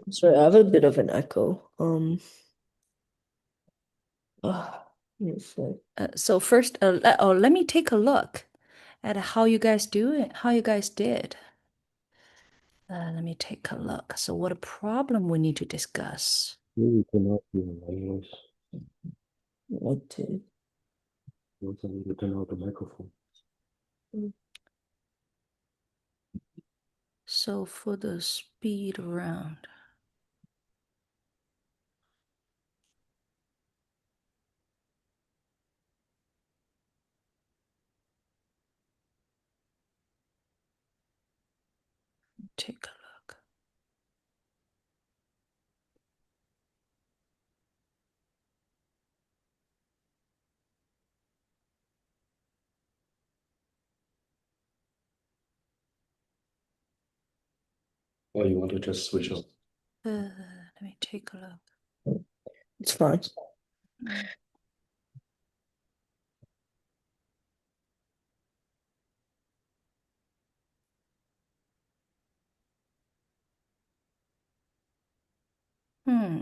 Sorry, I have a bit of an echo. Let me see. So first, let me take a look at how you guys do it, how you guys did. Let me take a look. So what a problem we need to discuss. Maybe turn off your wireless. What to? You also need to turn off the microphone. So for the speed round, take a look. Or you want to just switch off? Let me take a look. It's fine. Mm. Hmm.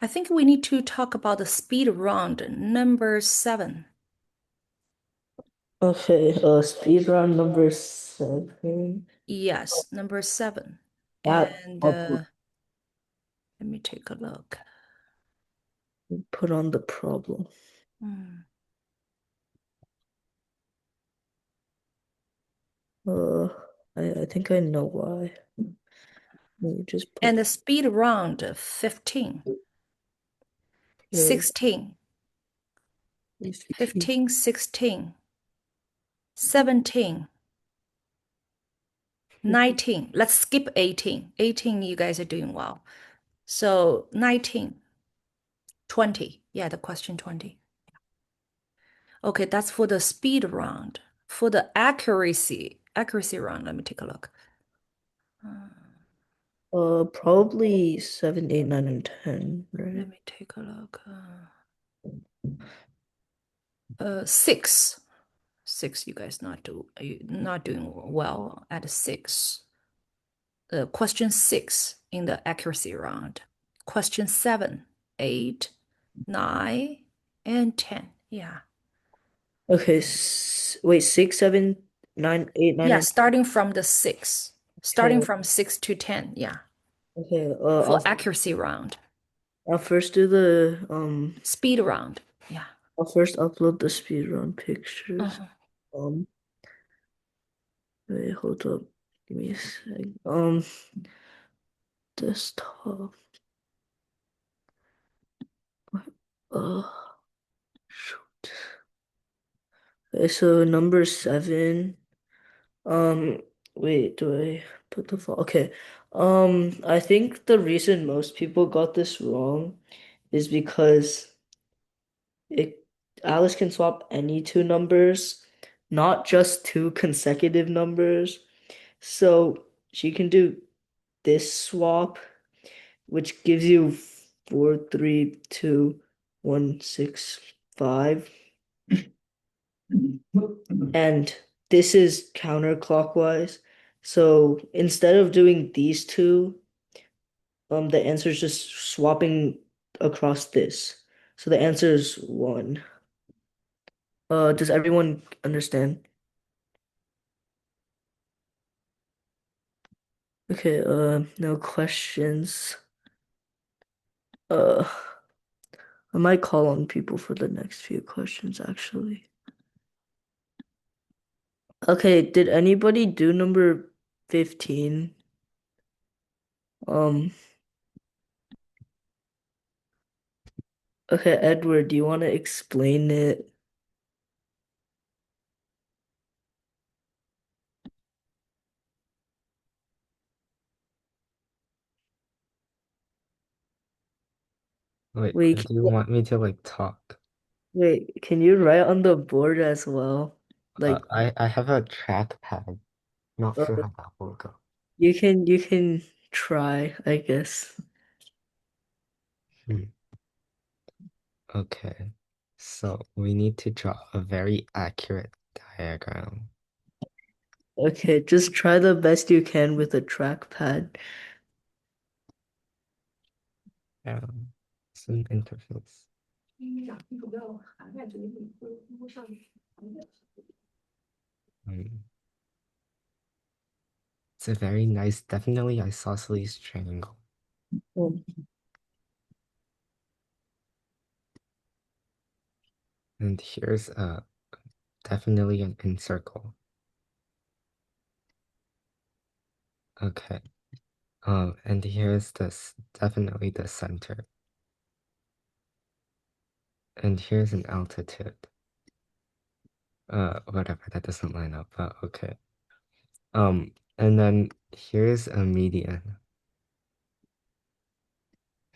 I think we need to talk about the speed round number 7. Okay, speed round number 7. Yes, number 7. That And I'll put, let me take a look. put on the problem. Hmm. Uh, I think I know why. Let me just And put the speed round 15, the 16, 15. 15, 16, 17, 19. Let's skip 18. 18, you guys are doing well. So 19, 20. Yeah, the question 20. Okay, that's for the speed round. For the accuracy round, let me take a look. Uh, Probably 7, 8, 9, and 10, Let right? me take a look. 6. 6, you guys not doing well at 6. Question 6 in the accuracy round. Question 7, 8, 9, and 10. Yeah. Okay, wait, 6, 7, 9, 8, 9, Yeah, and starting from the 6. Starting okay. from 6 to 10. Yeah. Okay, For accuracy round. I'll first do the Speed round. Yeah. I'll first upload the speedrun pictures. Uh-huh. Um, wait, hold up. Give me a sec. Desktop. Uh, shoot. Okay, so number 7. Um, wait, do I put the file? Okay. I think the reason most people got this wrong is because it Alice can swap any two numbers, not just two consecutive numbers. So she can do this swap, which gives you 4, 3, 2, 1, 6, 5. And this is counterclockwise. So instead of doing these two, the answer is just swapping across this. So the answer is 1. Does everyone understand? Okay, no questions. Uh, I might call on people for the next few questions, actually. Okay, did anybody do number 15? Um, okay, Edward, do you want to explain it? Wait, Wait, do you want me to like talk? wait, can you write on the board as well? Like, I have a trackpad. Not uh, sure how that will go. you can try, I guess. Hmm. Okay. So we need to draw a very accurate diagram. Okay, just try the best you can with a trackpad. Yeah, some interface. Um, it's a very nice, definitely isosceles triangle. Um, And here's definitely an incircle. Okay. And here's this definitely the center. And here's an altitude. Whatever, that doesn't line up, but okay. And then here's a median.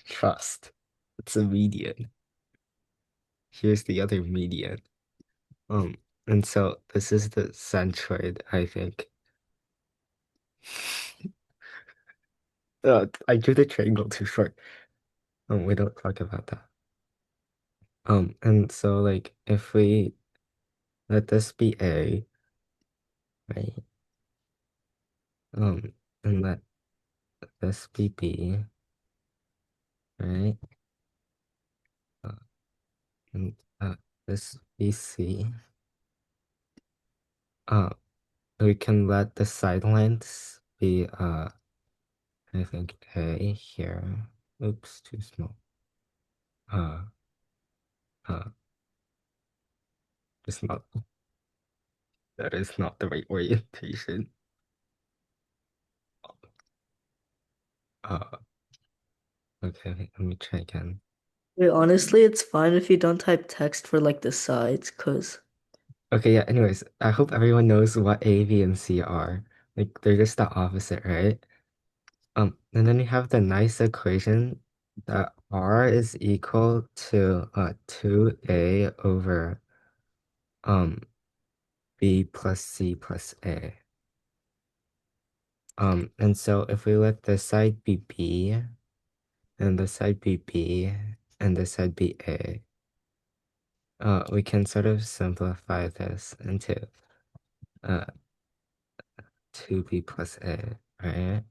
Trust. It's a median. Here's the other median. Um, and so this is the centroid, I think. I drew the triangle too short. We don't talk about that. And so like if we let this be A, right? And let this be B, right? Uh, and this be C. Uh, we can let the side lengths be I think A here. Oops, too small. Uh, uh, it's not. That is not the right orientation. Uh, okay, wait, let me try again. Wait, honestly, it's fine if you don't type text for like the sides, cause Okay, yeah, anyways, I hope everyone knows what A, B, and C are. Like, they're just the opposite, right? And then you have the nice equation that R is equal to 2A over B plus C plus A. And so if we let the side be B, and the side be B, and the side be A, we can sort of simplify this into uh 2B plus A, right?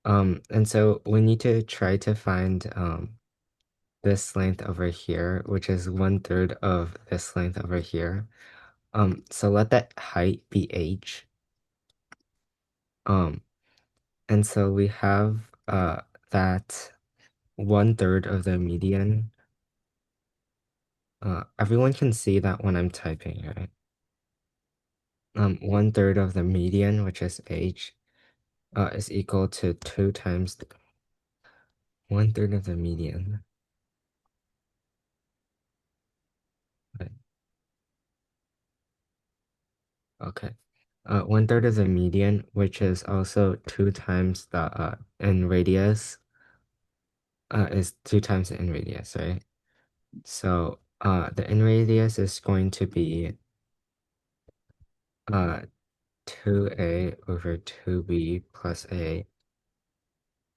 And so we need to try to find this length over here, which is 1/3 of this length over here. So let that height be H. Um, and so we have that 1/3 of the median. Everyone can see that when I'm typing, right? 1/3 of the median, which is H, is equal to 2 times 1/3 of the median. Right. Okay. 1/3 of the median, which is also 2 times the in radius, is 2 times the in radius, right? So the in radius is going to be 2A over 2B plus A.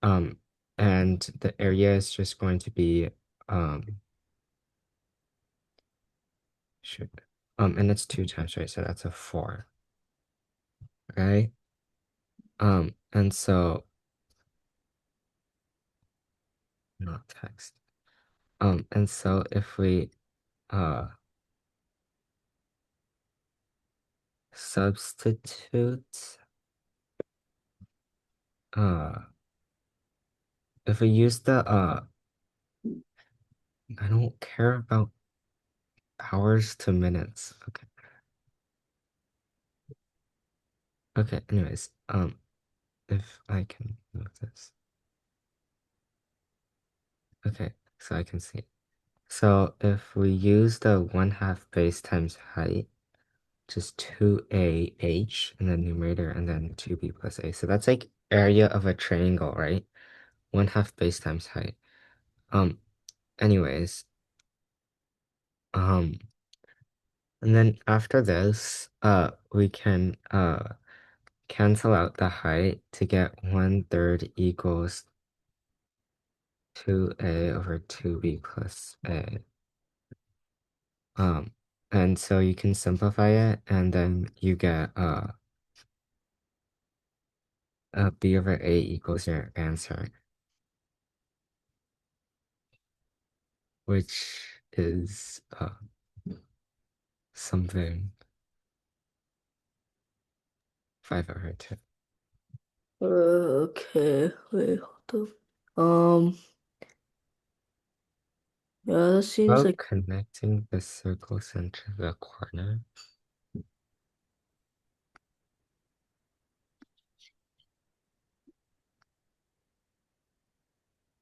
Um, and the area is just going to be shoot. And it's 2 times, right? So that's a 4, right? And so not text. And so if we uh substitute uh if we use the I don't care about hours to minutes. Okay. Okay, anyways, if I can move this. Okay, so I can see. So if we use the 1/2 base times height, just 2AH in the numerator and then 2B plus A. So that's like area of a triangle, right? 1/2 base times height. Um, anyways, um, and then after this, we can cancel out the height to get 1/3 equals 2A over 2B plus A. Um, and so you can simplify it, and then you get B over A equals your answer. which is something 5/2. Okay, wait, hold up. Yeah, that seems About like connecting the circles into the corner.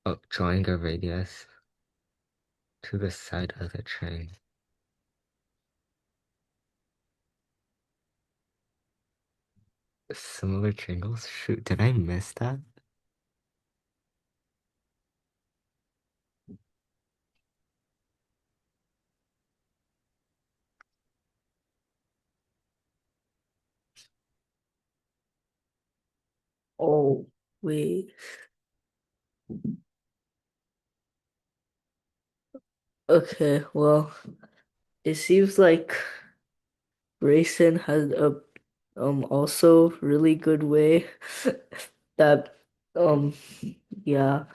Oh, drawing a radius to the side of the triangle. Similar triangles? Shoot, did I miss that? oh wait. Okay, well, it seems like Grayson had a also really good way that um yeah,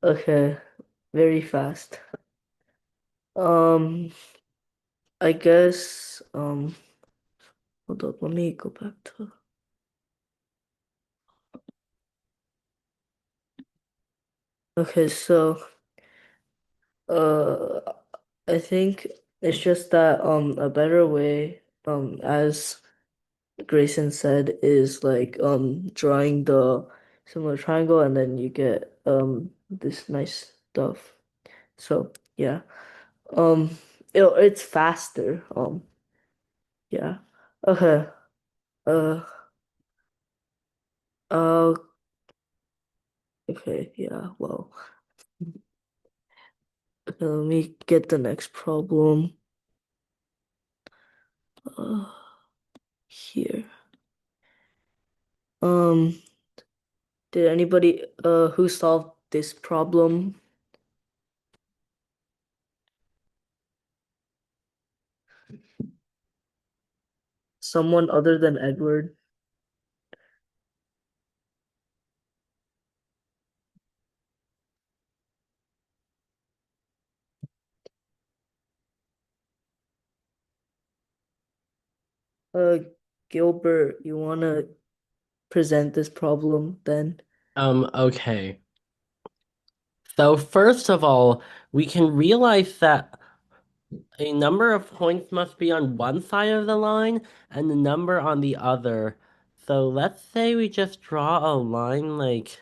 okay, very fast. Um I guess hold up, let me go back to okay, so uh I think it's just that a better way as Grayson said is like drawing the similar triangle and then you get this nice stuff. So yeah. Um it's faster. Yeah. Okay. Uh uh okay, yeah, well. Okay, let me get the next problem. Uh here. Um did anybody who solved this problem? Someone other than Edward? Uh Gilbert, you wanna present this problem then? Okay. So first of all, we can realize that a number of points must be on one side of the line and the number on the other. So let's say we just draw a line like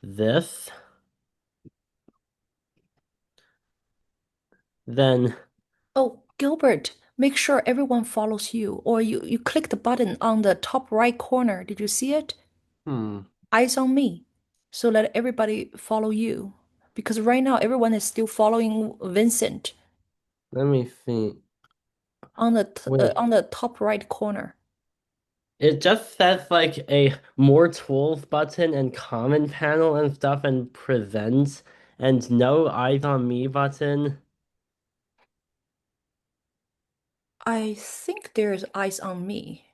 this. Then, Oh, Gilbert, make sure everyone follows you, or you click the button on the top right corner. Did you see it? hmm, Eyes on me. So let everybody follow you. Because right now everyone is still following Vincent let me see. Wait, on the top right corner. it just says like a more tools button and common panel and stuff and presents and no eyes on me button. I think there's eyes on me.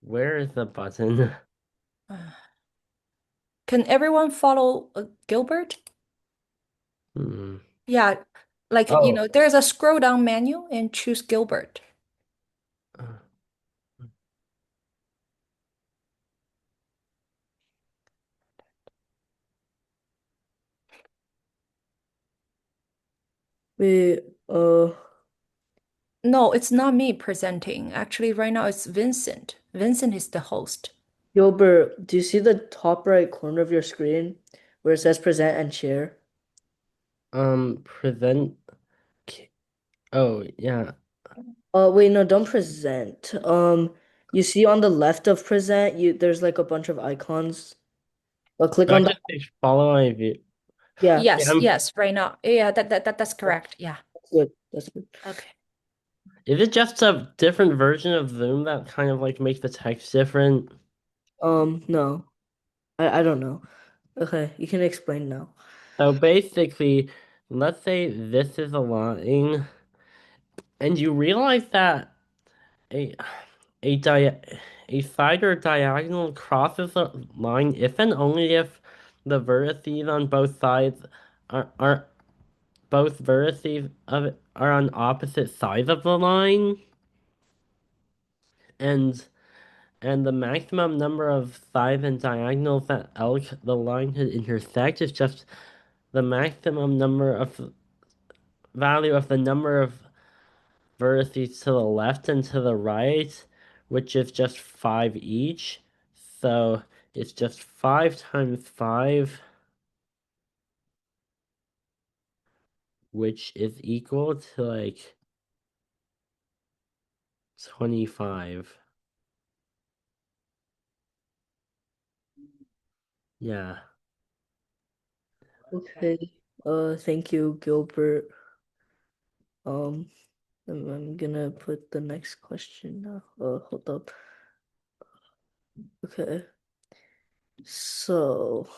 Where is the button? Uh, Can everyone follow Gilbert? Hmm. Yeah, like, Oh. there's a scroll down menu and choose Gilbert. Wait, No, it's not me presenting. Actually, right now it's Vincent. Vincent is the host. Gilbert, do you see the top right corner of your screen where it says present and share? Present. Oh, yeah. Wait, no, don't present. You see on the left of present, there's like a bunch of icons. Click Do I on the just say follow my view? yeah, Yeah, Yes, yes, right now. Yeah, that's correct. Yeah. that's good. That's good. Okay. is it just a different version of Zoom that kind of like makes the text different? No, I don't know. Okay, you can explain now. So basically, let's say this is a line, and you realize that a a dia a side or diagonal crosses a line if and only if the vertices on both sides are both vertices of it are on opposite sides of the line, and the maximum number of sides and diagonals that the line could intersect is just the maximum number of value of the number of vertices to the left and to the right, which is just 5 each. So it's just 5 times 5, which is equal to like 25. Yeah. Okay. Thank you, Gilbert. Um, I'm gonna put the next question now. Hold up. Okay. So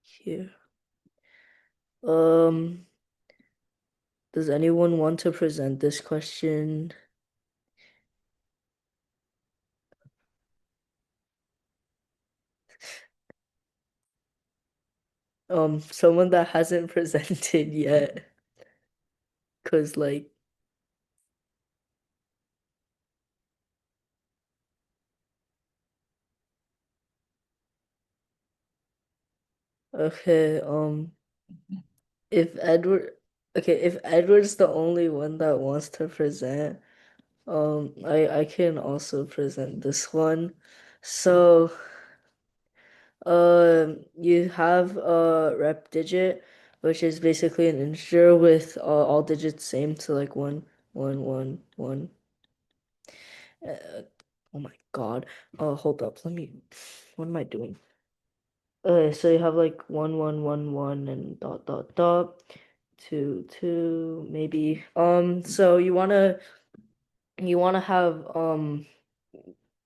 here. Um, does anyone want to present this question? Someone that hasn't presented yet, cause like, okay, if Edward, okay, if Edward's the only one that wants to present, I can also present this one. So, you have a rep digit, which is basically an integer with all digits same to like one. Uh, oh my God. Hold up. What am I doing? Okay, so you have like one and dot dot dot, two maybe. So you wanna have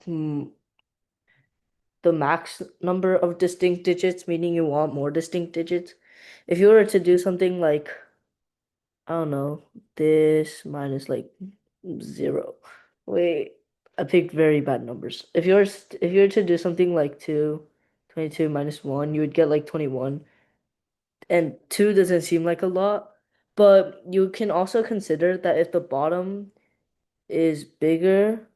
hmm, the max number of distinct digits, meaning you want more distinct digits. If you were to do something like, I don't know, this minus like 0. Wait, I picked very bad numbers. If you were to do something like 22 minus 1, you would get like 21. And 2 doesn't seem like a lot, but you can also consider that if the bottom is bigger,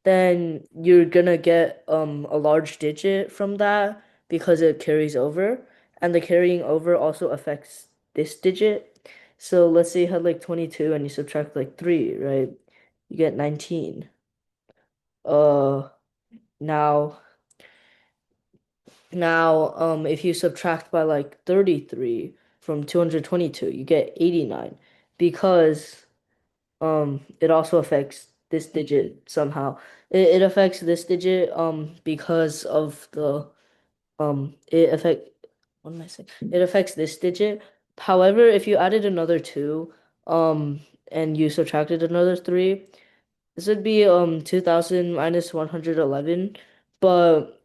then you're gonna get a large digit from that because it carries over, and the carrying over also affects this digit. So let's say you had like 22 and you subtract like 3, right? You get 19. Uh now if you subtract by like 33 from 222, you get 89 because it also affects this digit somehow. It affects this digit because of the it affect what am I saying? It affects this digit. However, if you added another 2 and you subtracted another 3, this would be 2000 minus 111, but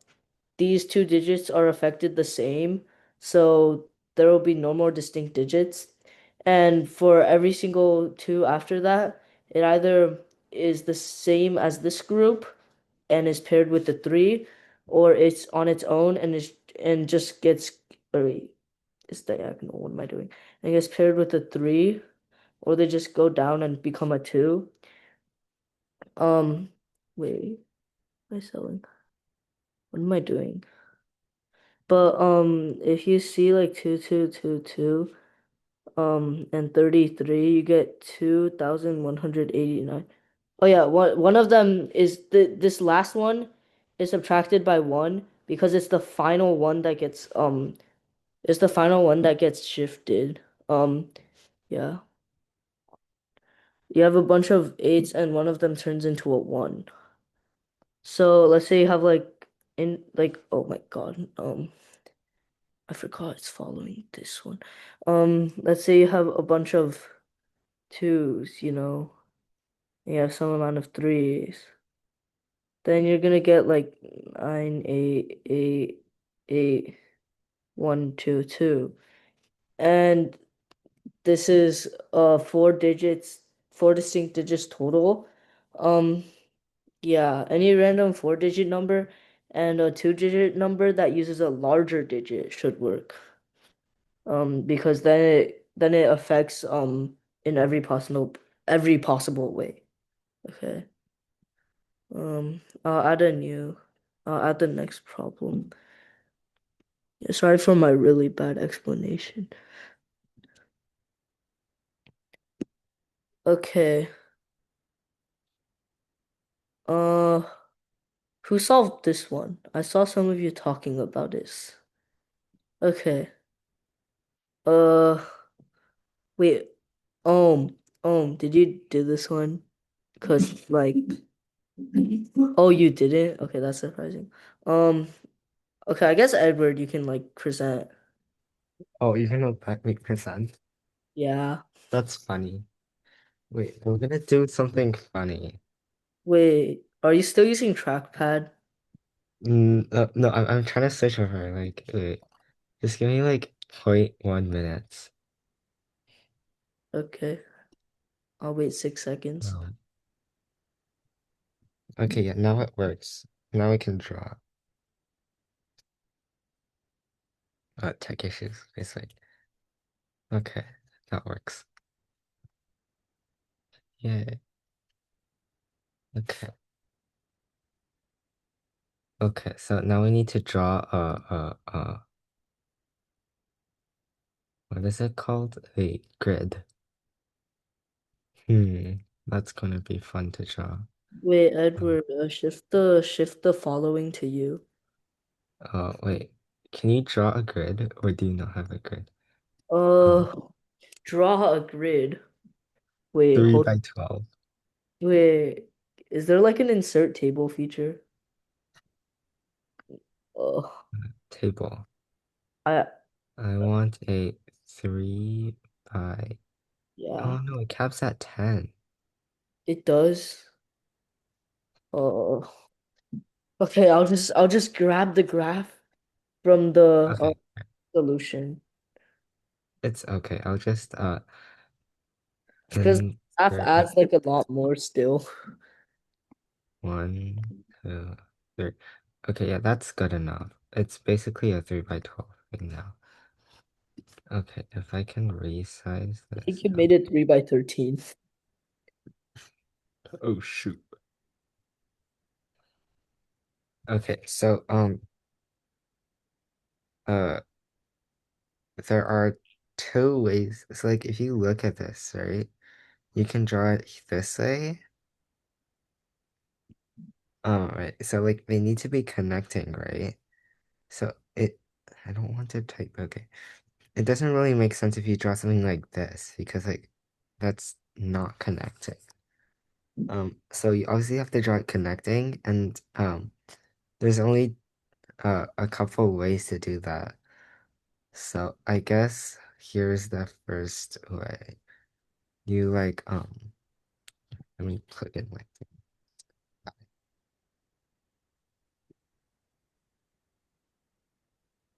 these two digits are affected the same, so there will be no more distinct digits. And for every single 2 after that, it either is the same as this group and is paired with the 3, or it's on its own and just gets, or wait, it's diagonal. What am I doing? And gets paired with the 3, or they just go down and become a 2. Um, wait, what am I selling? What am I doing? But if you see like 2222 and 33, you get 2189. Oh yeah, one of them is this last one is subtracted by 1 because it's the final one that gets shifted. Yeah. You have a bunch of 8s and one of them turns into a 1. So let's say you have like in like oh my God, I forgot it's following this one. Let's say you have a bunch of 2s, and you have some amount of 3s. Then you're gonna get like 9, 8, 8, 8, 1, 2, 2. And this is 4 distinct digits total. Um, yeah, any random 4-digit number and a two-digit number that uses a larger digit should work. Because then it affects in every possible way. Okay. I'll add the next problem. Yeah, sorry for my really bad explanation. Okay. Uh, who solved this one? I saw some of you talking about this. Okay. Uh, wait. Did you do this one? Cause like, oh, you didn't? Okay, that's surprising. Um, okay, I guess Edward, you can like present. Oh, you're gonna back me present? Yeah. That's funny. Wait, we're gonna do something funny. Wait, are you still using trackpad? No, I'm trying to search over like wait, just give me like 0.1 minutes. Okay, I'll wait 6 seconds. Um, okay, yeah, now it works. Now we can draw. Tech issues, basically. Okay, that works. Yay. Okay. Okay, so now we need to draw what is it called? A grid. Hmm, that's gonna be fun to draw. Wait, Um, Edward, shift the following to you. wait, can you draw a grid or do you not have a grid? Um, Uh, draw a grid. Wait, 3 hold. by 12 Wait, is there like an insert table feature? Uh, table. I I want a 3 by, oh yeah, no, it caps at 10. it does. Uh, okay, I'll just grab the graph from the Okay, solution it's okay. I'll just because graph insert it. adds like a lot more still. 1, 2, 3. Okay, yeah, that's good enough. It's basically a 3 by 12 thing now. Okay, if I can resize I think this. you made it 3 by 13. Oh shoot. Okay, so uh there are two ways. It's like if you look at this, right? You can draw it this way. Right. So like they need to be connecting, right? So I don't want to type, okay. It doesn't really make sense if you draw something like this because like that's not connecting. So you obviously have to draw it connecting and there's only a couple ways to do that. So I guess here's the first way. You like let me put in my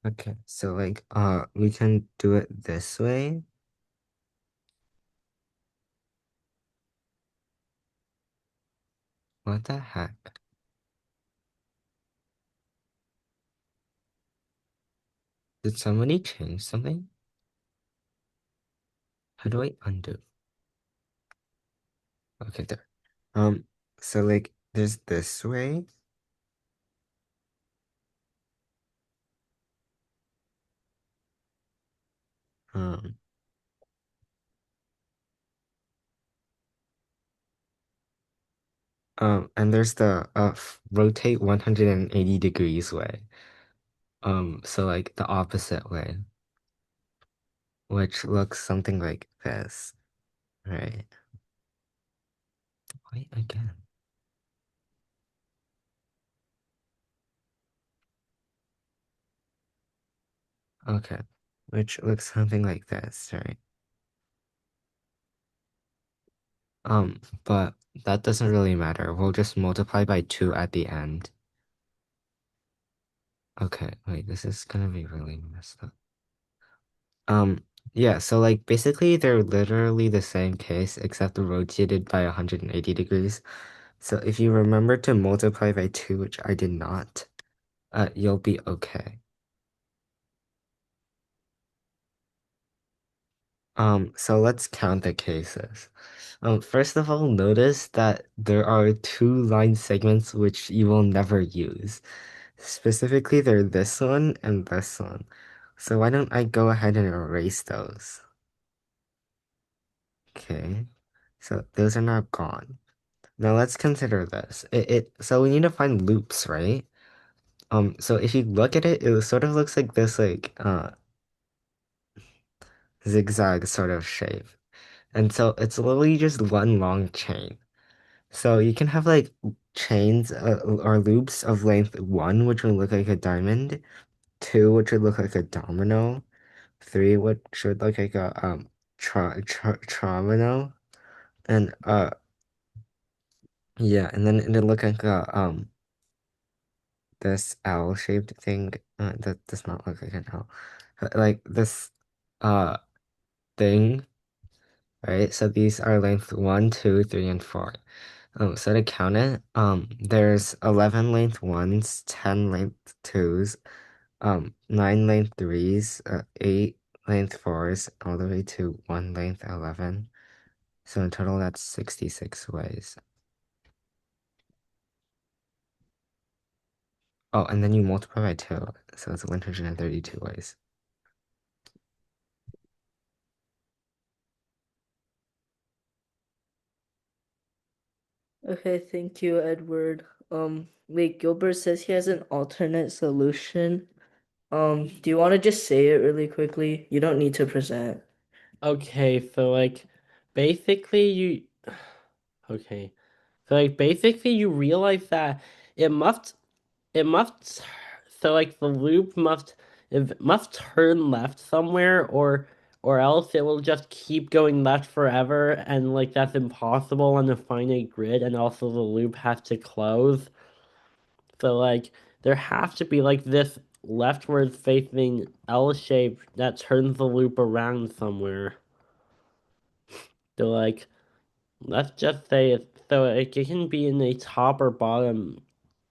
okay, so like we can do it this way. What the heck? Did somebody change something? How do I undo? Okay, there. Um, so like there's this way. Um, and there's the rotate 180 degrees way. So like the opposite way, which looks something like this, right? Wait again. Okay, which looks something like this, right? But that doesn't really matter. We'll just multiply by 2 at the end. Okay, wait, this is gonna be really messed up. Yeah, so like basically they're literally the same case except rotated by 180 degrees. So if you remember to multiply by 2, which I did not, you'll be okay. So let's count the cases. First of all, notice that there are two line segments which you will never use. Specifically, they're this one and this one. So why don't I go ahead and erase those? Okay, so those are now gone. Now let's consider this. So we need to find loops, right? So if you look at it, it sort of looks like this zigzag sort of shape. And so it's literally just one long chain. So you can have like chains or loops of length 1, which would look like a diamond, 2, which would look like a domino, 3, which would look like a tromino, and yeah, and then it'd look like a this L-shaped thing. That does not look like an L. Like this uh thing, right? So these are length 1, 2, 3, and 4. So to count it, there's 11 length ones, 10 length twos, 9 length threes, 8 length fours, all the way to 1 length 11. So in total, that's 66 ways. Oh, and then you multiply by 2, so it's 132 ways. Okay, thank you, Edward. Wait, Gilbert says he has an alternate solution. Do you want to just say it really quickly? You don't need to present. Okay, so like basically you okay. So like basically you realize that it must it must so like the loop must it must turn left somewhere or else it will just keep going left forever and like that's impossible on a finite grid and also the loop has to close. So like there has to be like this leftward facing L shape that turns the loop around somewhere. So like let's just say it can be in the top or bottom,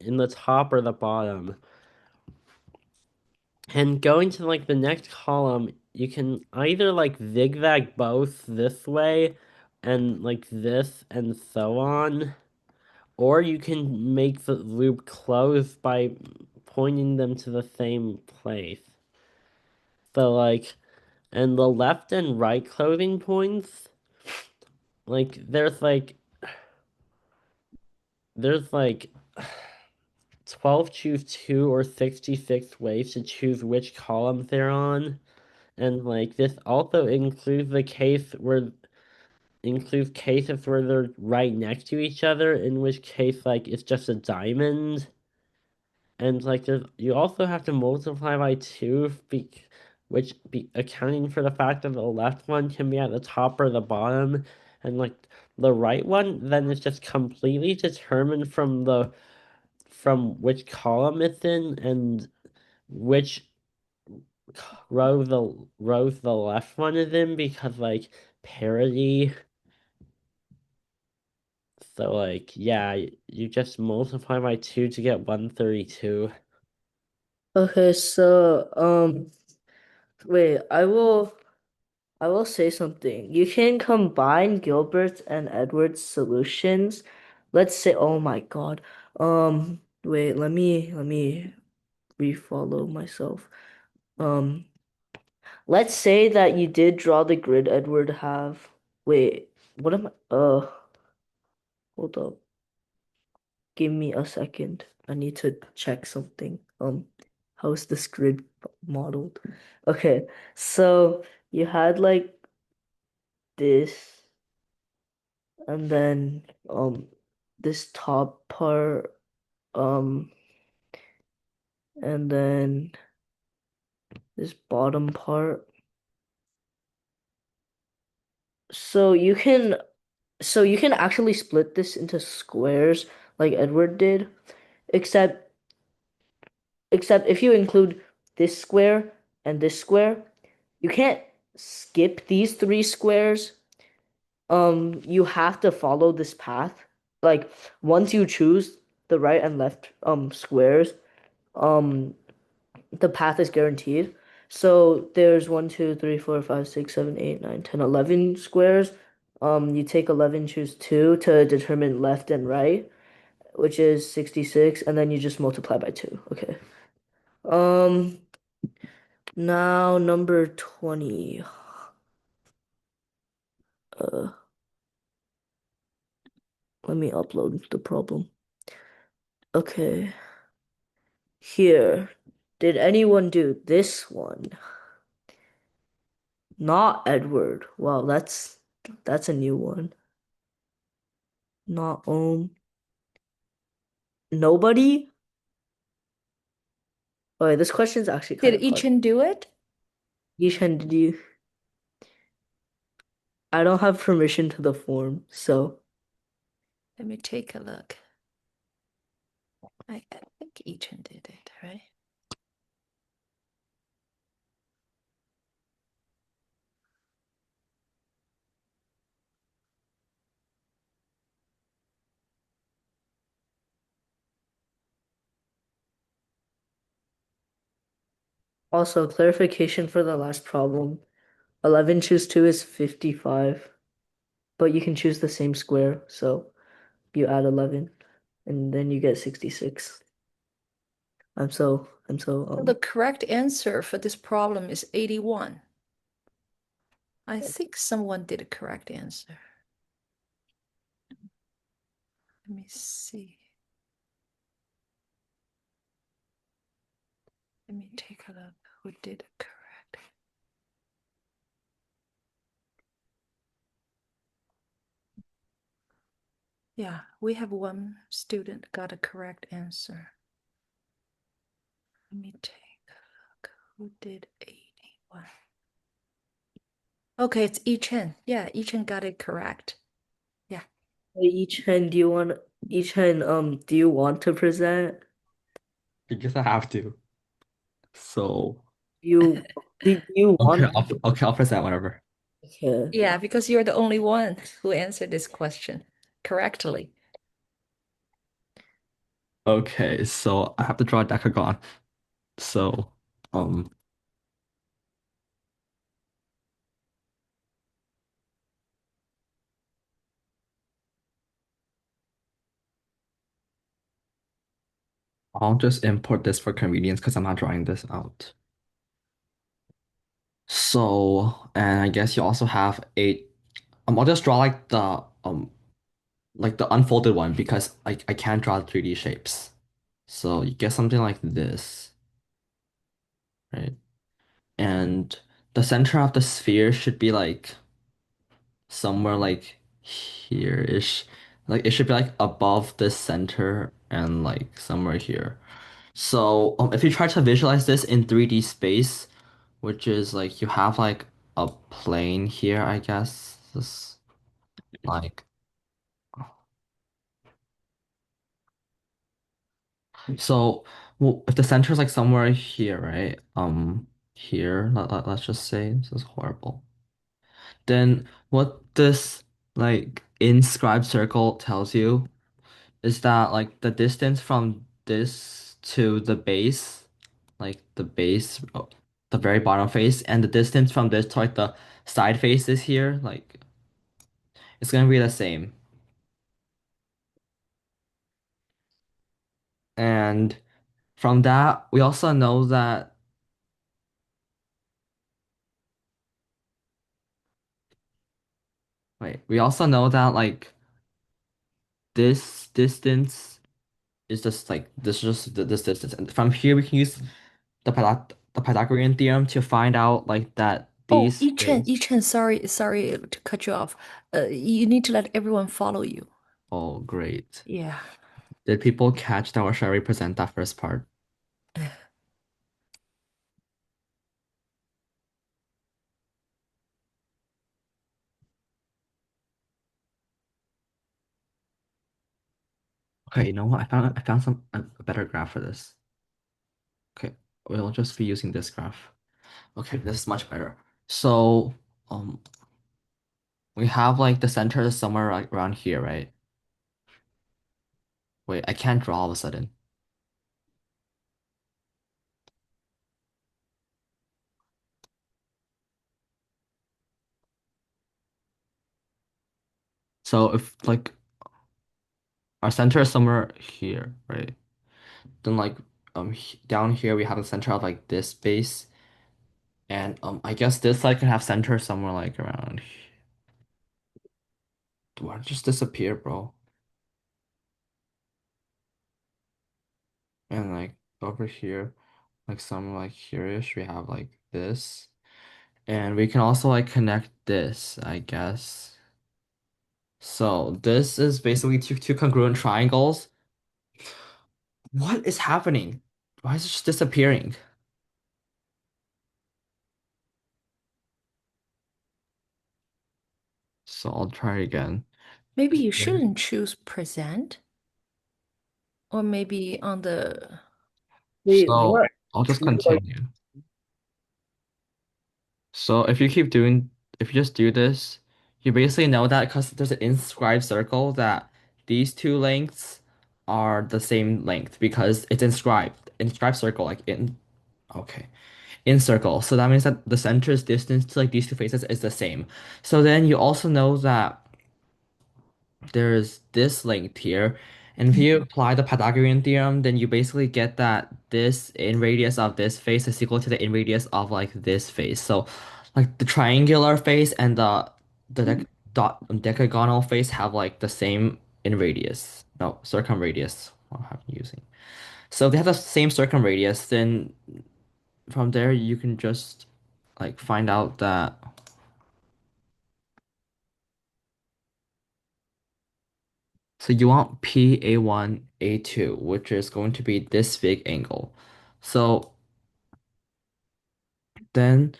in the top or the bottom. And going to like the next column, you can either like zigzag both this way and like this and so on, or you can make the loop close by pointing them to the same place. So like, and the left and right closing points, like there's like 12 choose 2 or 66 ways to choose which column they're on. And like this also includes cases where they're right next to each other, in which case like it's just a diamond. And like you also have to multiply by 2 accounting for the fact that the left one can be at the top or the bottom, and like the right one then is just completely determined from which column it's in and which rows the left one is in because like parity. So like yeah, you just multiply by 2 to get 132. Okay, so wait, I will say something. You can combine Gilbert's and Edward's solutions. Let's say, oh my God. Wait, let me refollow myself. Um, let's say that you did draw the grid Edward have. Wait, what am I? Hold up. Give me a second. I need to check something. How's this grid modeled? Okay, so you had like this, and then this top part, um, and then this bottom part. So you can so you can actually split this into squares like Edward did, except except if you include this square and this square, you can't skip these three squares. You have to follow this path. Like once you choose the right and left squares, um the path is guaranteed. So there's 1, 2, 3, 4, 5, 6, 7, 8, 9, 10, 11 squares. You take 11, choose 2 to determine left and right, which is 66, and then you just multiply by 2. Okay. Um, Now number 20. Uh, Let me upload the problem. Okay. Here. Did anyone do this one? Not Edward. Wow, that's a new one. Not nobody? Okay, this question's actually kind Did of hard. Ichen do it? Yishan, did you? I don't have permission to the form, so Let me take a look. I think Ichen did it, right? also clarification for the last problem. 11 choose 2 is 55, but you can choose the same square, so you add 11 and then you get 66. I'm so So the correct answer for this problem is 81. I think someone did a correct answer. Let me see. Let me take a look who did it correct. Yeah, we have one student got a correct answer. Let me take a look who did 81. Okay, it's Ichen. Yeah, Ichen got it correct. Yeah. Each do you want to present? I guess I have to. So, You do you okay, want I'll press that whenever. to? Yeah, because you're the only one who answered this question correctly. Okay, so I have to draw a decagon. So, um, I'll just import this for convenience because I'm not drawing this out. So, and I guess you also have eight. I'll just draw like the unfolded one because I can't draw 3D shapes. So you get something like this, right? And the center of the sphere should be like somewhere like here-ish. Like it should be like above the center and like somewhere here. So if you try to visualize this in 3D space, which is like you have like a plane here, I guess. This like so well, if the center is like somewhere here, right? Here, let's just say this is horrible. Then what this like inscribed circle tells you is that like the distance from this to the base, like the base, the very bottom face, and the distance from this to like the side faces here, like it's gonna be the same. And from that, we also know that we also know that like this distance is just like this is just this distance, and from here we can use the Pythagorean theorem to find out like that Oh, these Ichen, rays. Ichen, sorry to cut you off. You need to let everyone follow you. Oh, great. Yeah. Did people catch that, or should I represent that first part? Okay, you know what? I found a better graph for this. Okay, we'll just be using this graph. Okay, this is much better. So, um, we have like the center is somewhere around here, right? Wait, I can't draw all of a sudden. So if like our center is somewhere here, right? Then like down here we have the center of like this base, and I guess this side can have center somewhere like around. Why did it just disappear, bro? And like over here, like somewhere like here-ish, we have like this. And we can also like connect this, I guess. So this is basically two congruent triangles. What is happening? Why is it just disappearing? So I'll try again. Maybe you Yeah. shouldn't choose present, or maybe on the. Wait, So what? I'll just Like, continue. So if you just do this, you basically know that because there's an inscribed circle that these two lengths are the same length because it's inscribed. Inscribed circle, like okay. In circle. So that means that the center's distance to like these two faces is the same. So then you also know that there's this length here. And if you apply the Pythagorean theorem, then you basically get that this in radius of this face is equal to the in radius of like this face. So like the triangular face and the decagonal face have like the same in radius. No, circumradius. What am I using? So they have the same circumradius, then from there you can just like find out that so you want PA1, A2, which is going to be this big angle. So then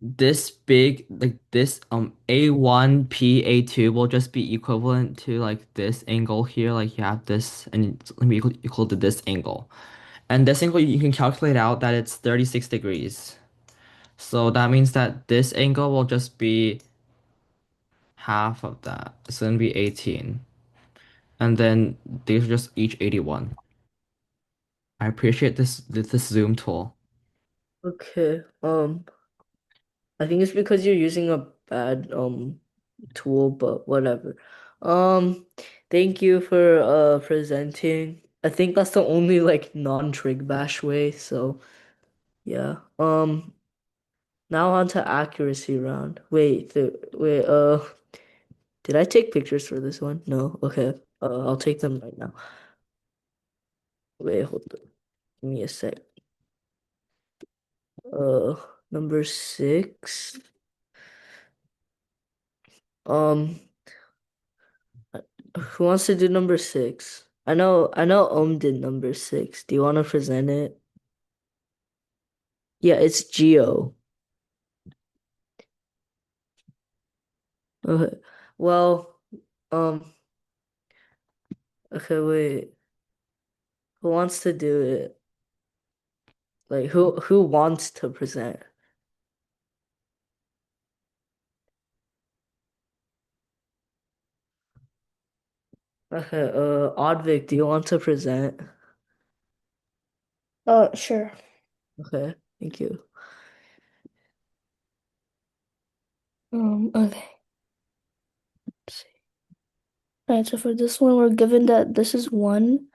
this big like this A1 PA2 will just be equivalent to like this angle here. Like you have this and it's gonna be equal to this angle. And this angle you can calculate out that it's 36 degrees. So that means that this angle will just be half of that. So it'll be 18. And then these are just each 81. I appreciate this Zoom tool. okay. I think it's because you're using a bad tool, but whatever. Um, thank you for presenting. I think that's the only like non-trig bash way, so yeah. Now on to accuracy round. Wait, did I take pictures for this one? No. Okay. I'll take them right now. Wait, hold on. Give me a sec. Uh, number 6. Um, who wants to do number 6? I know did number 6. Do you want to present it? Yeah, it's Geo. Okay. Well, um, okay, wait. Who wants to do it? Like who wants to present? Okay, Oddvic, do you want to present? Sure. Okay, thank you. Okay. Let's see. All right, so for this one, we're given that this is 1,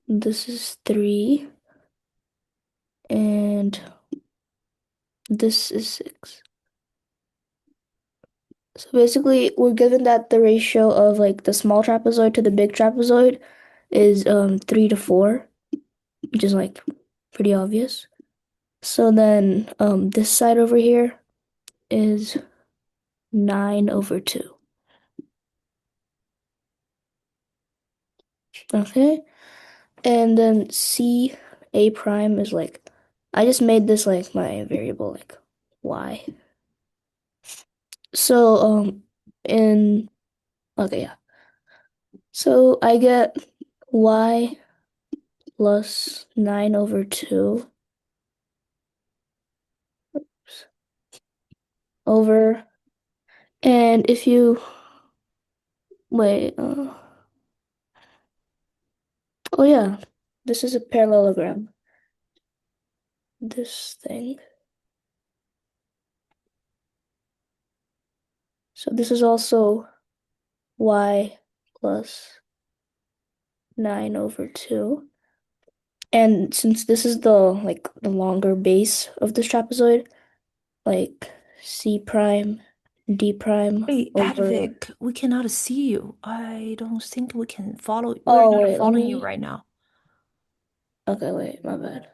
this is 3, and this is 6. So basically, we're given that the ratio of like the small trapezoid to the big trapezoid is 3 to 4, which is like pretty obvious. So then this side over here is 9 over 2. Okay? And then C A prime is like I just made this like my variable like y. So in okay, yeah. So I get y plus 9 over 2 over, and if you wait, oh yeah, this is a parallelogram. This thing. So this is also y plus 9 over 2. And since this is the longer base of this trapezoid, like C prime, D prime Wait, over. Advik, we cannot see you. I don't think we can follow. We're Oh, not wait, let following you me. right now. Okay, wait, my bad.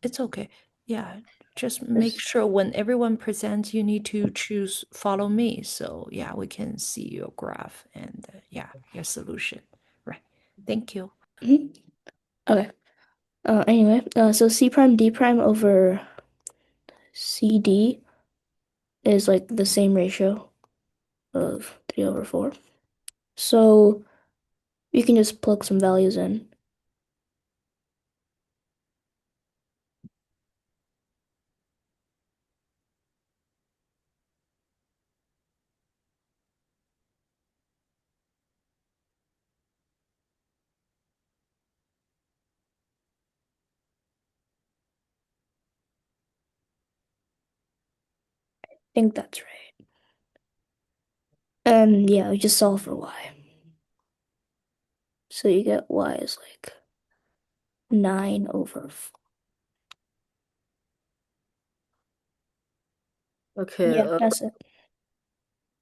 It's okay. Yeah, just make This. sure when everyone presents, you need to choose follow me. So yeah, we can see your graph and yeah, your solution. Right. Thank you. Mhm. Okay. Anyway, so C prime D prime over CD is like the same ratio of 3 over 4. So you can just plug some values in. I think that's right. And yeah, we just solve for y. So you get y is like 9 over 4. Okay, Yeah, that's it.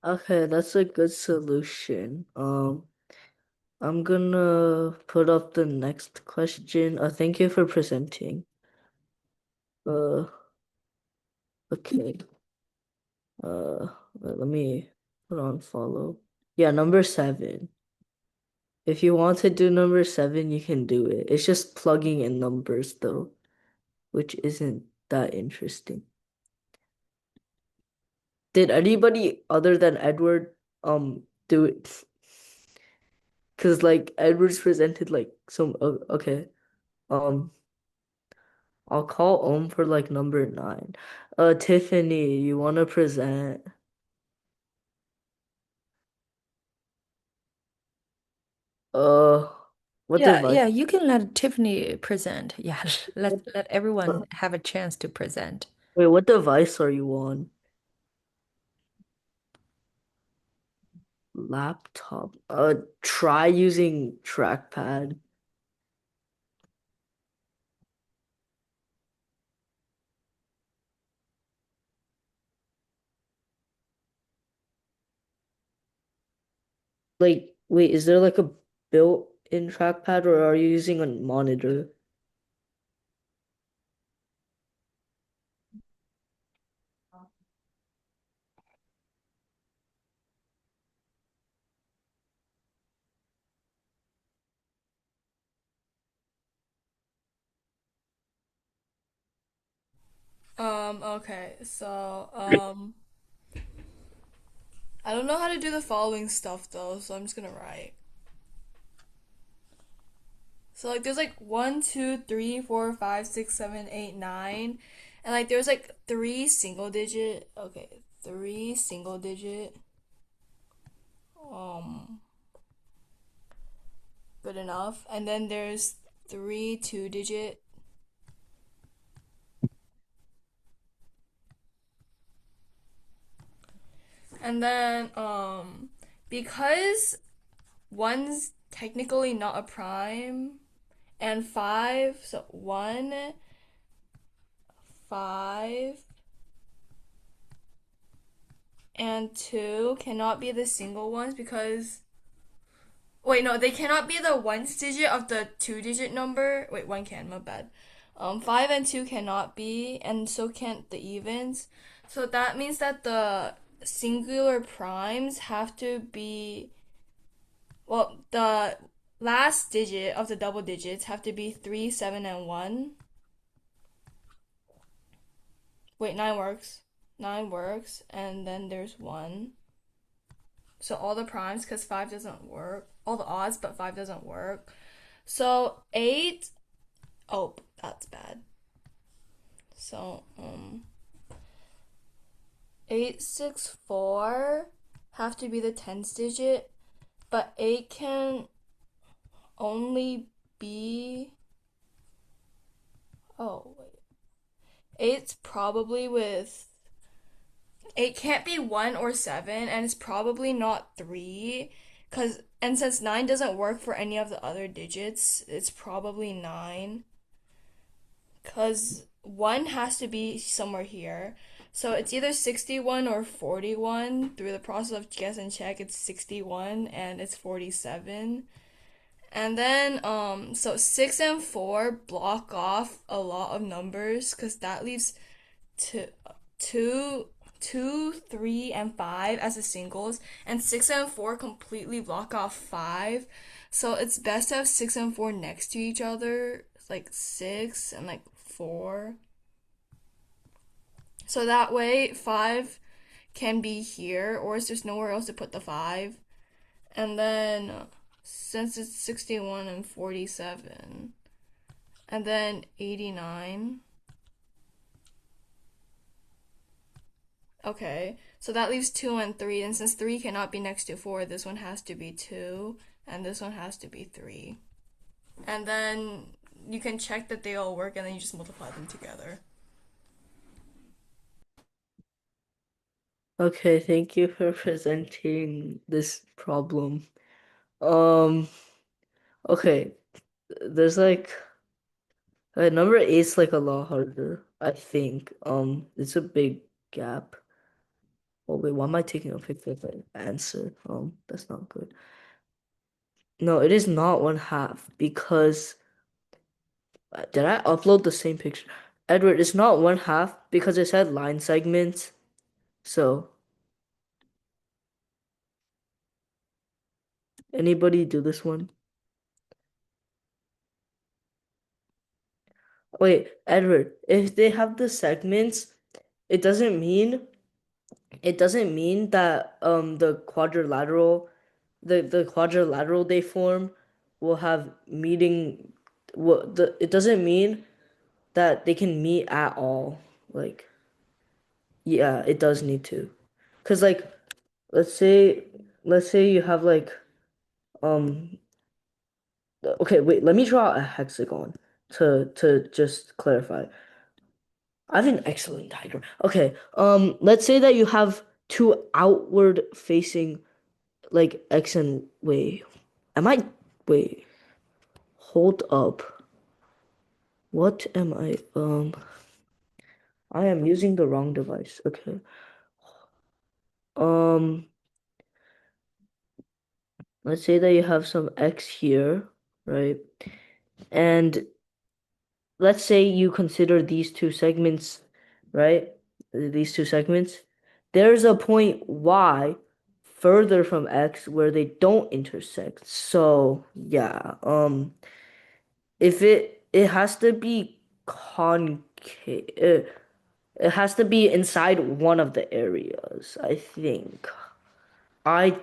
okay, that's a good solution. I'm gonna put up the next question. Thank you for presenting. Uh, okay. Let me put on follow. Yeah, number 7. If you want to do number 7, you can do it. It's just plugging in numbers though, which isn't that interesting. Did anybody other than Edward do it? Cause like Edward's presented like some okay. Um I'll call for like number 9. Tiffany, you wanna present? Uh what Yeah, device? yeah, you can let Tiffany present. Yeah, let uh, everyone have a chance to present. Wait, what device are you on? Laptop. Try using trackpad. Like, wait, is there like a built-in trackpad or are you using a monitor? Okay, so, I don't know how to do the following stuff though, so I'm just gonna write. So, like, there's like 1, 2, 3, 4, 5, 6, 7, 8, 9. And, like, there's like 3 single digit. Okay, 3 single digit. Um, Good enough. And then there's 3 two digit. And then, because one's technically not a prime, and 5, so 1, 5, and 2 cannot be the single ones because. Wait, no, they cannot be the ones digit of the two digit number. Wait, one can, my bad. 5 and 2 cannot be, and so can't the evens. So that means that the singular primes have to be, well, the last digit of the double digits have to be 3, 7, and 1. Wait, 9 works. 9 works, and then there's 1. So all the primes, because 5 doesn't work. All the odds, but 5 doesn't work. So 8. Oh, that's bad. So, 8, 6, 4 have to be the tens digit, but 8 can only be. Oh, wait. 8's probably with. 8 can't be 1 or 7, and it's probably not 3, And since 9 doesn't work for any of the other digits, it's probably 9. Because 1 has to be somewhere here. So it's either 61 or 41. Through the process of guess and check, it's 61 and it's 47. And then, so 6 and 4 block off a lot of numbers because that leaves two, two, 2, 3, and 5 as the singles, and 6 and 4 completely block off 5. So it's best to have 6 and 4 next to each other, like 6 and like 4. So that way 5 can be here, or there's nowhere else to put the 5. And then since it's 61 and 47, and then 89. Okay, so that leaves 2 and 3, and since 3 cannot be next to 4, this one has to be 2, and this one has to be 3. And then you can check that they all work, and then you just multiply them together. Okay, thank you for presenting this problem. Um, okay, there's like number eight's like a lot harder, I think. It's a big gap. Oh wait, why am I taking a picture of the answer? That's not good. No, it is not 1/2 because did I upload the same picture? Edward, it's not 1/2 because it said line segments. So anybody do this one? Wait, Edward, if they have the segments, it doesn't mean that the quadrilateral they form will have meeting it doesn't mean that they can meet at all. Like yeah, it does need to. 'Cause like let's say you have like um okay, wait, let me draw a hexagon to just clarify. I have an excellent diagram. Okay, let's say that you have two outward facing like X and wait. Am I wait, hold up. What am I I am using the wrong device. Okay. Um let's say that you have some X here, right? And let's say you consider these two segments, right? These two segments. There's a point Y further from X where they don't intersect. So, yeah, if it has to be concave, it has to be inside one of the areas, I think. I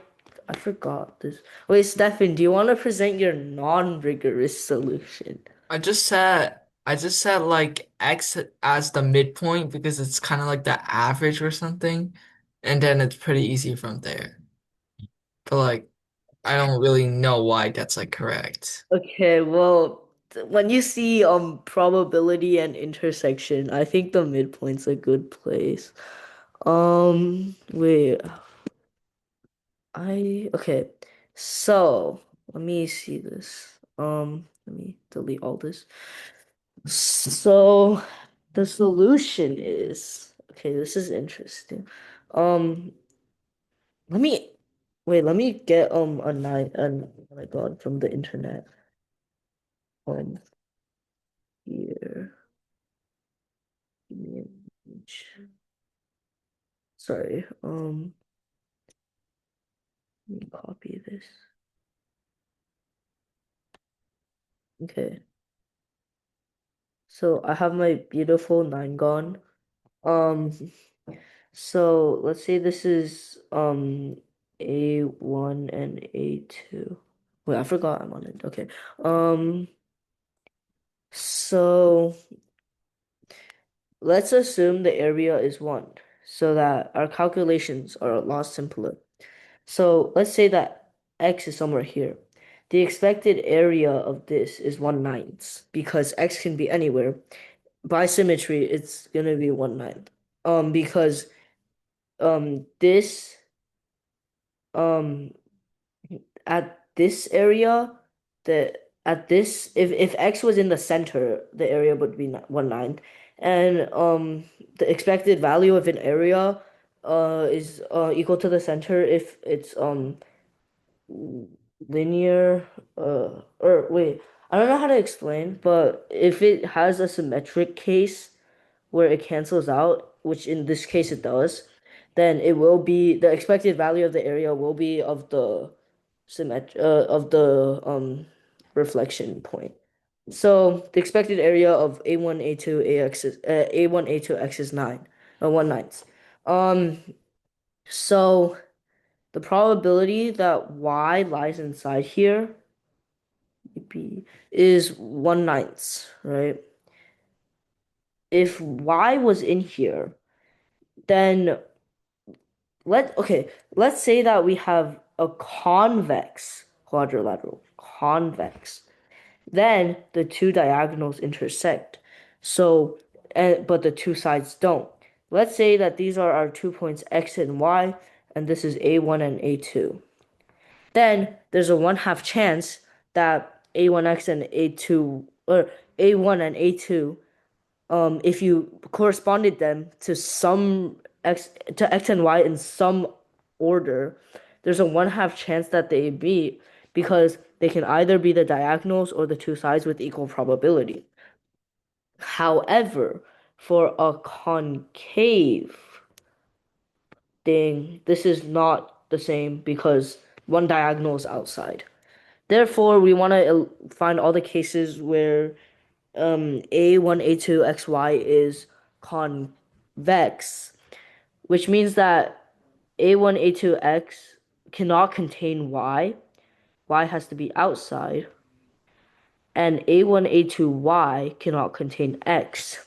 I forgot this. Wait, Stefan, do you want to present your non-rigorous solution? I just set like X as the midpoint because it's kind of like the average or something, and then it's pretty easy from there. But like I don't really know why that's like correct. Okay, well, when you see probability and intersection, I think the midpoint's a good place. Wait, okay. So, let me see this. Let me delete all this. So, the solution is, okay, this is interesting. Um, let me let me get oh my God, from the internet. Um, here. Image. Sorry, let me copy this. Okay, so I have my beautiful 9 gone. Um, so let's say this is A1 and A2. Wait, I forgot I'm on it. Okay. Um, so let's assume the area is 1 so that our calculations are a lot simpler. So let's say that X is somewhere here. The expected area of this is 1/9 because X can be anywhere. By symmetry, it's gonna be 1/9. Because this um at this area, the at this if x was in the center, the area would be 1/9, and the expected value of an area is equal to the center if it's linear or wait, I don't know how to explain, but if it has a symmetric case where it cancels out, which in this case it does, then it will be the expected value of the area will be of the reflection point. So the expected area of A1, A2, AX is A1, A2, X is 9, 1/9. Um, so the probability that Y lies inside here is 1/9, right? If Y was in here, then let's say that we have a convex quadrilateral, convex. Then the two diagonals intersect. So, but the two sides don't. Let's say that these are our 2 points x and y, and this is a1 and a2. Then there's a 1/2 chance that a1x and a2 or a1 and a2, if you corresponded them to some x and y in some order, there's a 1/2 chance that they be because they can either be the diagonals or the two sides with equal probability. However, for a concave thing, this is not the same because one diagonal is outside. Therefore, we want to find all the cases where a1, a2, xy is convex, which means that a1, a2, x cannot contain y. Y has to be outside. And a1, a2, y cannot contain x.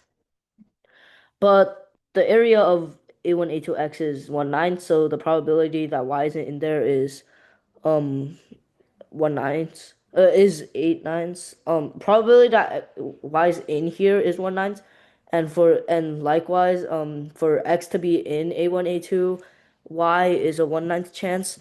But the area of a1, a2, x is 1/9, so the probability that y isn't in there is um 1/9 is 8/9. Probability that y is in here is 1/9, and likewise for x to be in a1, a2, y is a 1/9 chance.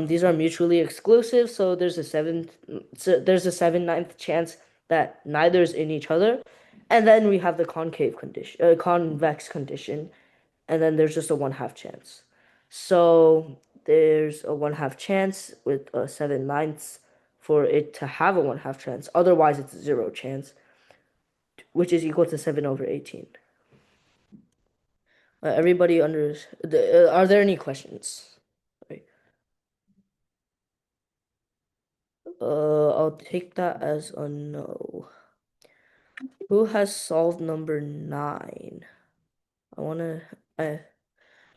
These are mutually exclusive, so there's a 7/9 chance that neither is in each other. And then we have the convex condition, and then there's just a 1/2 chance. So there's a 1/2 chance with a 7/9 for it to have a 1/2 chance. Otherwise, it's 0 chance, which is equal to 7/18. Everybody are there any questions? Right. I'll take that as a no. Who has solved number 9? I wanna.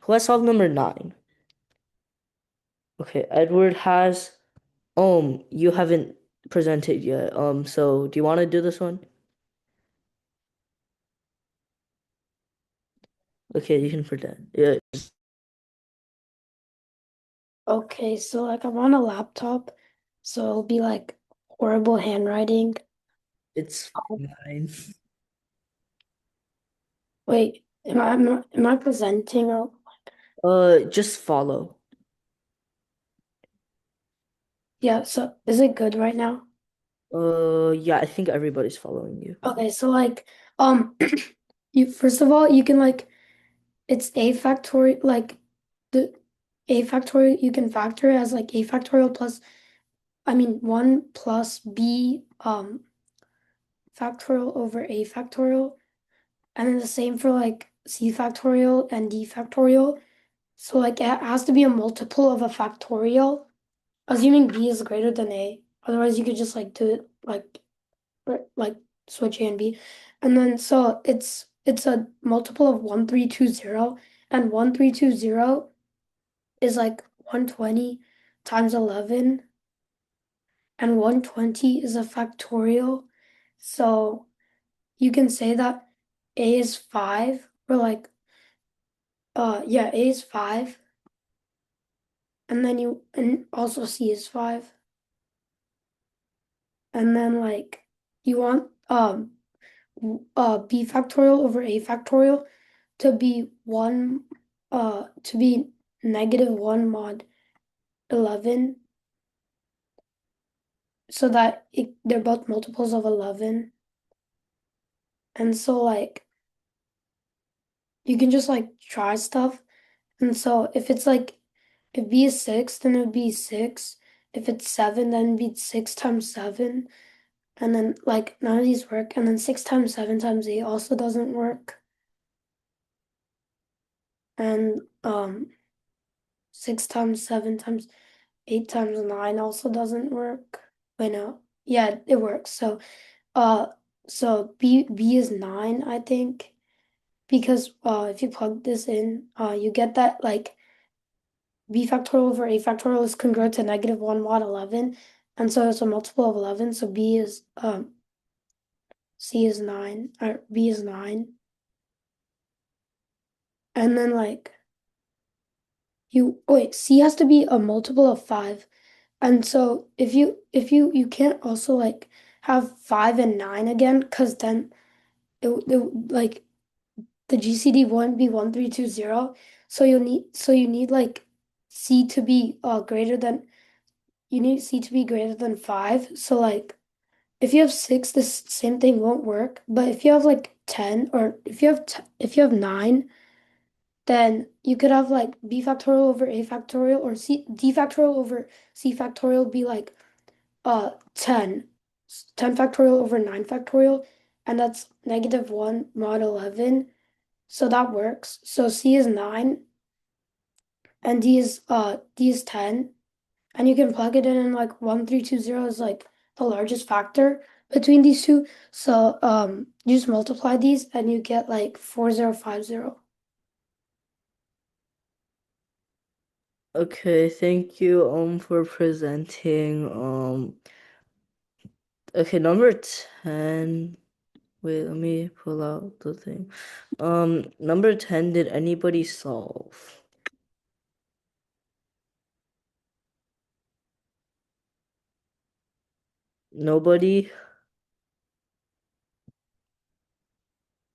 Who has solved number 9? Okay, Edward has. You haven't presented yet. So do you want to do this one? Okay, you can pretend. Yeah, Okay, so like I'm on a laptop, so it'll be like horrible handwriting. it's fine. Wait, am I presenting? Just follow. Yeah, so is it good right now? Yeah, I think everybody's following you. Okay, so like you first of all you can like it's a factorial like the a factorial you can factor it as like a factorial plus 1 plus b factorial over a factorial, and then the same for like c factorial and d factorial. So like it has to be a multiple of a factorial, assuming b is greater than a. Otherwise, you could just like do it like switch a and b, and then so it's a multiple of 1320, and 1320 is like 120 times 11, and 120 is a factorial. So you can say that a is 5, or like yeah, a is 5, and then and also c is 5, and then like you want b factorial over a factorial to be negative 1 mod 11, so that they're both multiples of 11. And so like you can just like try stuff. And so if it's like if B is 6, then it would be 6. If it's 7, then it'd be 6 times 7. And then like none of these work. And then 6 times 7 times 8 also doesn't work. And 6 times 7 times 8 times 9 also doesn't work. Wait, no. Yeah, it works. Uh so B is 9, I think. Because if you plug this in, you get that like b factorial over a factorial is congruent to negative 1 mod 11. And so it's a multiple of 11. So C is 9, or B is 9. And then like C has to be a multiple of 5. And so if you can't also like have 5 and 9 again, because then it like the GCD won't be 1320. So you need like C to be greater than you need C to be greater than 5. So like if you have 6, this same thing won't work. But if you have like 10, or if you have 9, then you could have like b factorial over a factorial, or d factorial over c factorial be like 10. 10 factorial over 9 factorial, and that's negative 1 mod 11. So that works. So C is 9 and D is 10. And you can plug it in, and like 1320 is like the largest factor between these two. So you just multiply these and you get like 4050. Okay, thank you for presenting. Okay, number 10. Wait, let me pull out the thing. Number 10, did anybody solve? Nobody?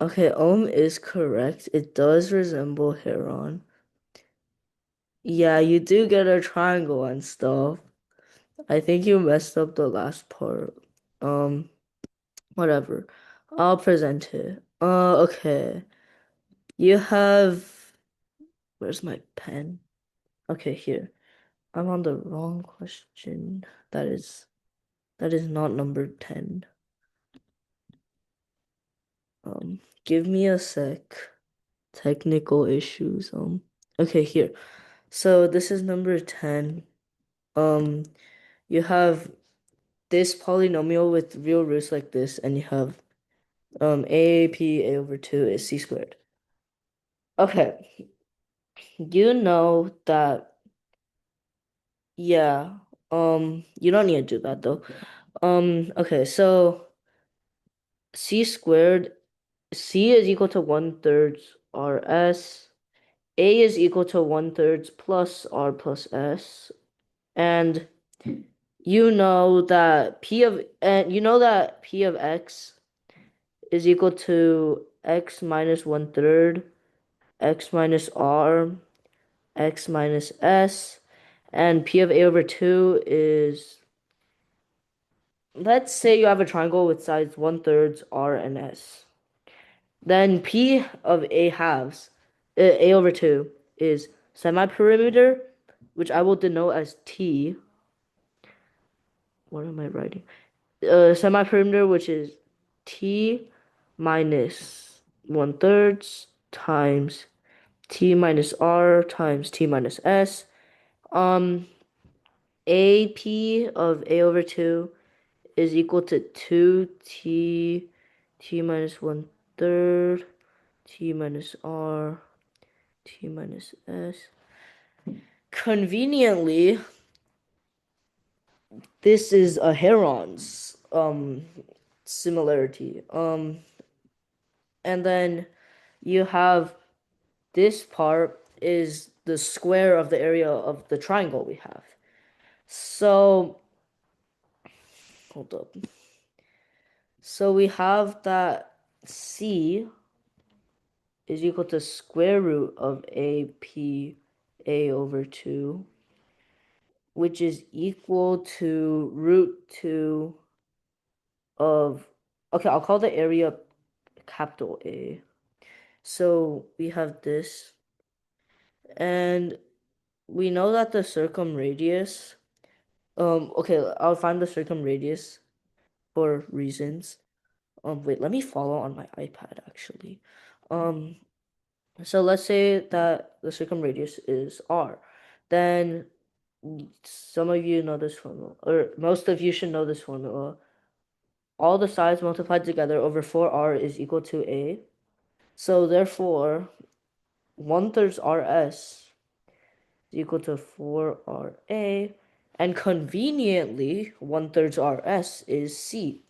Okay, is correct. It does resemble heron. Yeah, you do get a triangle and stuff. I think you messed up the last part. Um, Whatever. I'll present it. Okay. You have, where's my pen? Okay, here. I'm on the wrong question. That is not number 10. Give me a sec. Technical issues. Okay, here. So this is number 10. Um, you have this polynomial with real roots like this, and you have a over 2 is c squared. Okay, you know that, yeah, you don't need to do that though. Okay, so c squared, c is equal to 1/3 rs, a is equal to 1/3 plus r plus s, and you know that p of x is equal to x minus 1/3, x minus r, x minus s, and p of a over 2 is, let's say you have a triangle with sides 1/3 r and s. Then p of a halves, a over 2, is semi-perimeter, which I will denote as t. What am I writing? Semi-perimeter, which is t minus 1/3 times t minus r times t minus s. AP of a over 2 is equal to 2t t minus 1/3 t minus r t minus s. Conveniently, this is a heron's similarity. And then you have this part is the square of the area of the triangle we have. So, hold up. So we have that C is equal to square root of AP a over 2, which is equal to root 2 of, okay, I'll call the area capital A. So we have this, and we know that the circumradius, okay, I'll find the circumradius for reasons. Wait, let me follow on my iPad actually. Um, so let's say that the circumradius is R. Then some of you know this formula, or most of you should know this formula. All the sides multiplied together over 4R is equal to A. So therefore, 1/3 RS is equal to 4RA. And conveniently, 1/3 RS is C,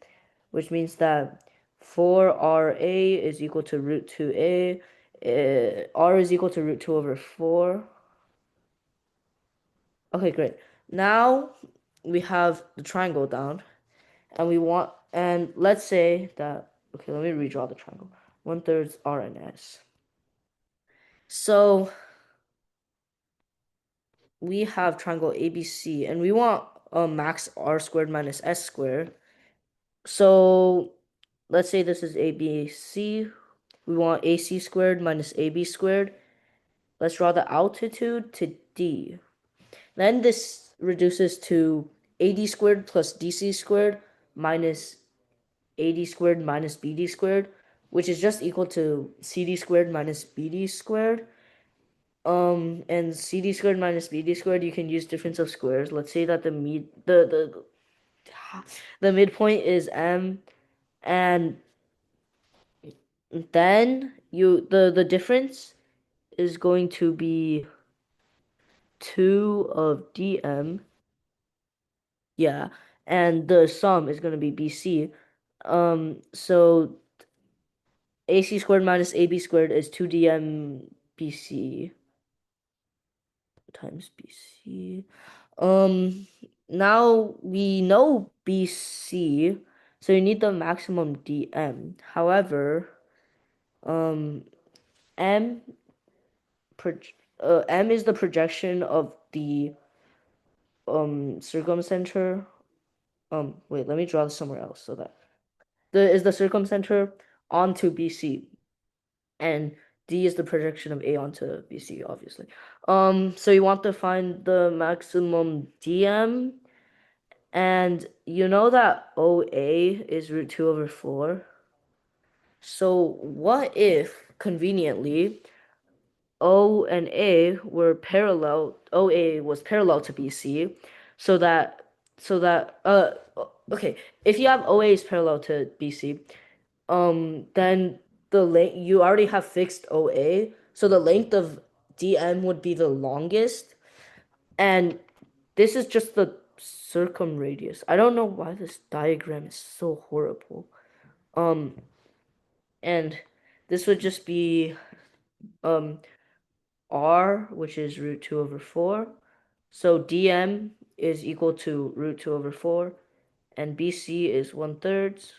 which means that 4RA is equal to root 2A. R is equal to root 2 over 4. Okay, great. Now we have the triangle down, and let's say that, okay, let me redraw the triangle. 1/3 R and S. So we have triangle ABC, and we want max R squared minus S squared. So let's say this is ABC. We want AC squared minus AB squared. Let's draw the altitude to D. Then this reduces to AD squared plus DC squared minus AD squared minus BD squared, which is just equal to CD squared minus BD squared. And CD squared minus BD squared, you can use difference of squares. Let's say that the midpoint is M, and then the difference is going to be 2 of DM. Yeah, and the sum is going to be BC. So AC squared minus AB squared is 2DM BC times BC. Now we know BC, so you need the maximum DM. However, um, M M is the projection of the circumcenter. Wait, let me draw this somewhere else so that the circumcenter onto BC, and D is the projection of A onto BC, obviously. So you want to find the maximum DM, and you know that OA is root 2 over 4. So what if, conveniently, O and A were parallel, OA was parallel to BC, so that, okay, if you have OA is parallel to BC, then the length, you already have fixed OA, so the length of DM would be the longest, and this is just the circumradius. I don't know why this diagram is so horrible. And this would just be um R, which is root 2 over 4. So DM is equal to root 2 over 4, and BC is 1/3.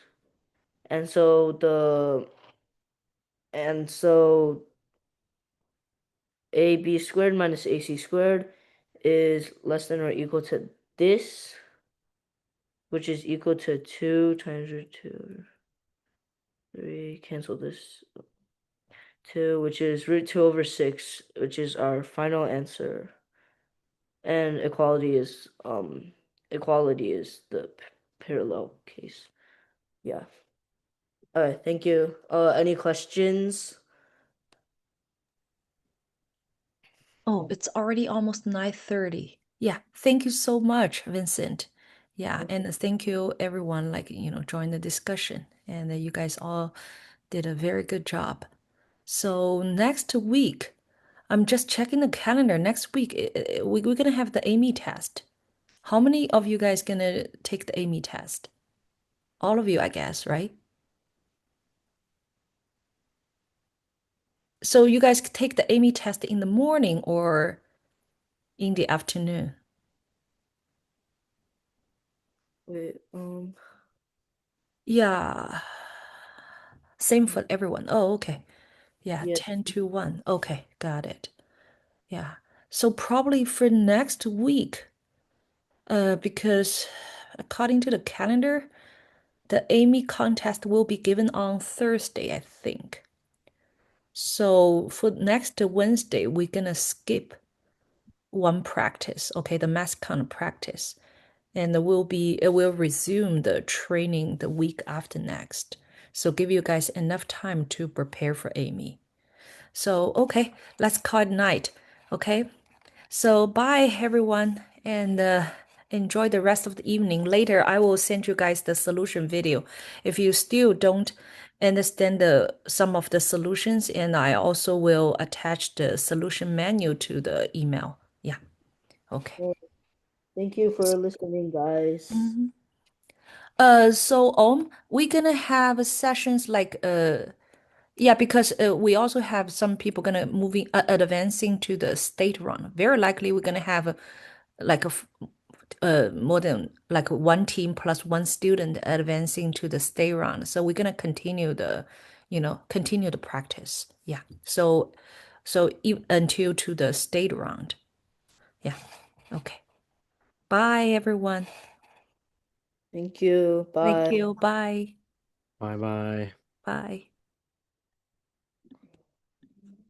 And so AB squared minus AC squared is less than or equal to this, which is equal to 2 times root 2, 3, cancel this, 2, which is root 2 over 6, which is our final answer. And equality is the parallel case. Yeah. All right, thank you. Any questions? Oh, it's already almost 9:30. Yeah, thank you so much, Vincent. Yeah, and thank you everyone, like, join the discussion. And you guys all did a very good job. So next week, I'm just checking the calendar. Next week, we're gonna have the Amy test. How many of you guys gonna take the Amy test? All of you, I guess, right? So you guys take the Amy test in the morning or in the afternoon? Wait, Yeah. Same for everyone. Oh, okay. Yeah, yeah, 10 to 1. Okay, got it. Yeah. So probably for next week, Because according to the calendar, the Amy contest will be given on Thursday, I think. So for next Wednesday, we're gonna skip one practice, okay, the mass count practice. And it will resume the training the week after next. So give you guys enough time to prepare for Amy. So okay, let's call it night. Okay. So bye everyone and enjoy the rest of the evening. Later I will send you guys the solution video. If you still don't understand some of the solutions, and I also will attach the solution menu to the email. Yeah. Okay. Well, thank you for listening, guys. Mhm. So we're gonna have sessions like yeah, because we also have some people gonna moving advancing to the state run. Very likely we're gonna have like more than like one team plus one student advancing to the state round. So we're gonna continue continue the practice. Yeah. So until to the state round. Yeah. Okay. Bye everyone. Thank you. Thank Bye. you. Bye. Bye bye. Bye.